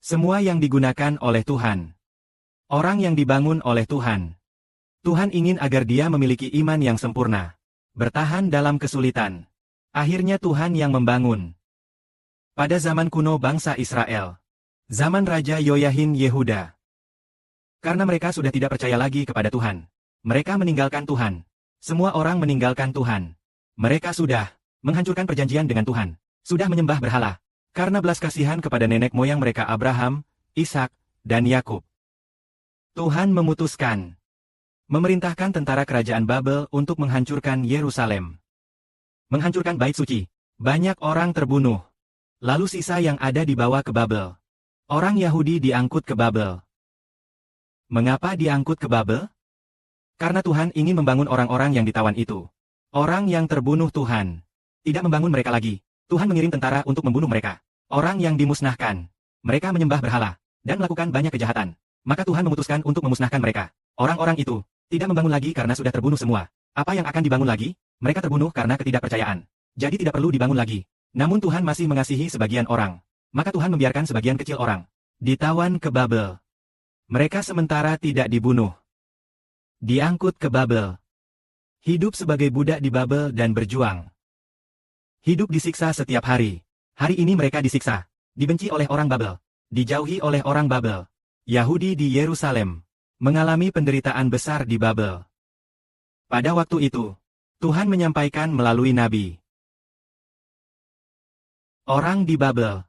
Semua yang digunakan oleh Tuhan. Orang yang dibangun oleh Tuhan. Tuhan ingin agar dia memiliki iman yang sempurna. Bertahan dalam kesulitan. Akhirnya Tuhan yang membangun. Pada zaman kuno bangsa Israel. Zaman Raja Yoyahin Yehuda. Karena mereka sudah tidak percaya lagi kepada Tuhan. Mereka meninggalkan Tuhan. Semua orang meninggalkan Tuhan. Mereka sudah menghancurkan perjanjian dengan Tuhan. Sudah menyembah berhala. Karena belas kasihan kepada nenek moyang mereka Abraham, Ishak, dan Yakub. Tuhan memutuskan memerintahkan tentara kerajaan Babel untuk menghancurkan Yerusalem. Menghancurkan bait suci. Banyak orang terbunuh. Lalu sisa yang ada dibawa ke Babel. Orang Yahudi diangkut ke Babel. Mengapa diangkut ke Babel? Karena Tuhan ingin membangun orang-orang yang ditawan itu. Orang yang terbunuh Tuhan. Tidak membangun mereka lagi. Tuhan mengirim tentara untuk membunuh mereka. Orang yang dimusnahkan. Mereka menyembah berhala. Dan melakukan banyak kejahatan. Maka Tuhan memutuskan untuk memusnahkan mereka. Orang-orang itu tidak membangun lagi karena sudah terbunuh semua. Apa yang akan dibangun lagi? Mereka terbunuh karena ketidakpercayaan. Jadi tidak perlu dibangun lagi. Namun Tuhan masih mengasihi sebagian orang. Maka Tuhan membiarkan sebagian kecil orang ditawan ke Babel. Mereka sementara tidak dibunuh. Diangkut ke Babel. Hidup sebagai budak di Babel dan berjuang. Hidup disiksa setiap hari. Hari ini mereka disiksa. Dibenci oleh orang Babel. Dijauhi oleh orang Babel. Yahudi di Yerusalem mengalami penderitaan besar di Babel. Pada waktu itu, Tuhan menyampaikan melalui nabi. Orang di Babel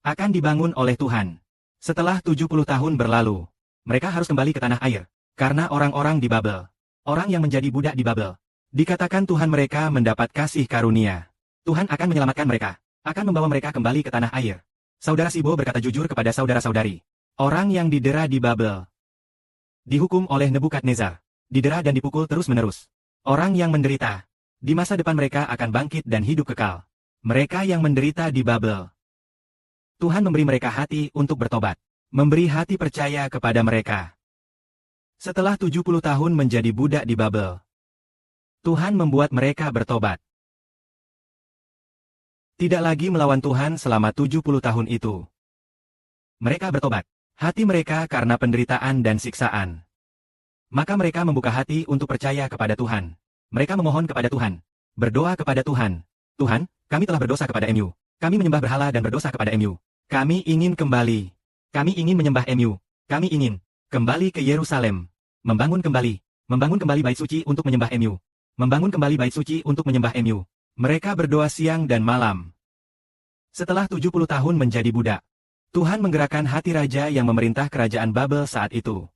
akan dibangun oleh Tuhan. Setelah 70 tahun berlalu, mereka harus kembali ke tanah air. Karena orang-orang di Babel, orang yang menjadi budak di Babel, dikatakan Tuhan mereka mendapat kasih karunia. Tuhan akan menyelamatkan mereka, akan membawa mereka kembali ke tanah air. Saudara Sibo berkata jujur kepada saudara-saudari. Orang yang didera di Babel dihukum oleh Nebukadnezar, didera dan dipukul terus-menerus. Orang yang menderita, di masa depan mereka akan bangkit dan hidup kekal. Mereka yang menderita di Babel. Tuhan memberi mereka hati untuk bertobat, memberi hati percaya kepada mereka. Setelah 70 tahun menjadi budak di Babel, Tuhan membuat mereka bertobat. Tidak lagi melawan Tuhan selama 70 tahun itu. Mereka bertobat. Hati mereka karena penderitaan dan siksaan. Maka mereka membuka hati untuk percaya kepada Tuhan. Mereka memohon kepada Tuhan. Berdoa kepada Tuhan. Tuhan, kami telah berdosa kepada MU. Kami menyembah berhala dan berdosa kepada MU. Kami ingin kembali. Kami ingin menyembah MU. Kami ingin kembali ke Yerusalem. Membangun kembali bait suci untuk menyembah MU. Membangun kembali bait suci untuk menyembah MU. Mereka berdoa siang dan malam. Setelah 70 tahun menjadi budak, Tuhan menggerakkan hati raja yang memerintah kerajaan Babel saat itu.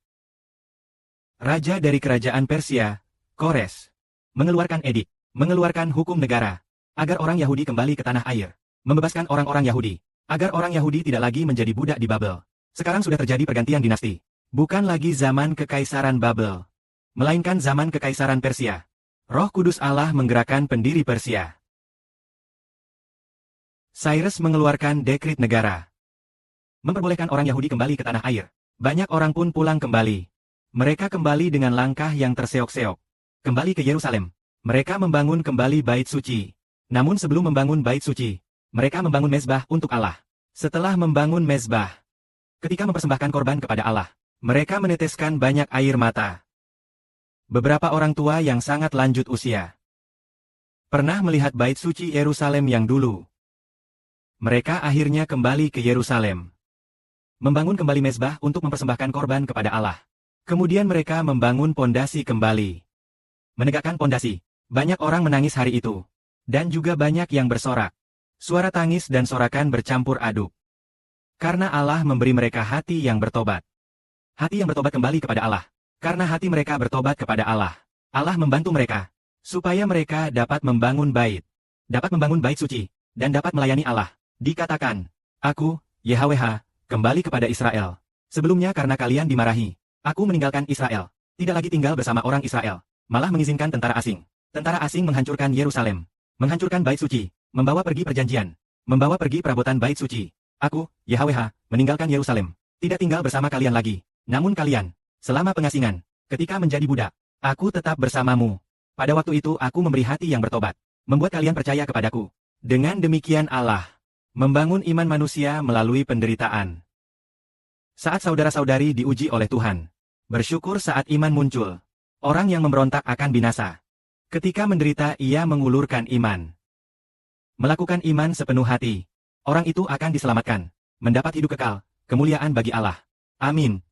Raja dari kerajaan Persia, Kores, mengeluarkan edik, mengeluarkan hukum negara, agar orang Yahudi kembali ke tanah air, membebaskan orang-orang Yahudi, agar orang Yahudi tidak lagi menjadi budak di Babel. Sekarang sudah terjadi pergantian dinasti. Bukan lagi zaman kekaisaran Babel, melainkan zaman kekaisaran Persia. Roh Kudus Allah menggerakkan pendiri Persia. Cyrus mengeluarkan dekrit negara, memperbolehkan orang Yahudi kembali ke tanah air. Banyak orang pun pulang kembali. Mereka kembali dengan langkah yang terseok-seok. Kembali ke Yerusalem. Mereka membangun kembali bait suci. Namun sebelum membangun bait suci, mereka membangun mezbah untuk Allah. Setelah membangun mezbah, ketika mempersembahkan korban kepada Allah, mereka meneteskan banyak air mata. Beberapa orang tua yang sangat lanjut usia pernah melihat bait suci Yerusalem yang dulu. Mereka akhirnya kembali ke Yerusalem. Membangun kembali mezbah untuk mempersembahkan korban kepada Allah. Kemudian mereka membangun pondasi kembali. Menegakkan pondasi. Banyak orang menangis hari itu. Dan juga banyak yang bersorak. Suara tangis dan sorakan bercampur aduk. Karena Allah memberi mereka hati yang bertobat. Hati yang bertobat kembali kepada Allah. Karena hati mereka bertobat kepada Allah. Allah membantu mereka. Supaya mereka dapat membangun bait. Dapat membangun bait suci. Dan dapat melayani Allah. Dikatakan, aku, YHWH, kembali kepada Israel. Sebelumnya karena kalian dimarahi, aku meninggalkan Israel. Tidak lagi tinggal bersama orang Israel. Malah mengizinkan tentara asing. Tentara asing menghancurkan Yerusalem. Menghancurkan bait suci. Membawa pergi perjanjian. Membawa pergi perabotan bait suci. Aku, YHWH, meninggalkan Yerusalem. Tidak tinggal bersama kalian lagi. Namun kalian, selama pengasingan, ketika menjadi budak, aku tetap bersamamu. Pada waktu itu aku memberi hati yang bertobat. Membuat kalian percaya kepadaku. Dengan demikian Allah membangun iman manusia melalui penderitaan. Saat saudara-saudari diuji oleh Tuhan. Bersyukur saat iman muncul. Orang yang memberontak akan binasa. Ketika menderita ia mengulurkan iman. Melakukan iman sepenuh hati. Orang itu akan diselamatkan. Mendapat hidup kekal, kemuliaan bagi Allah. Amin.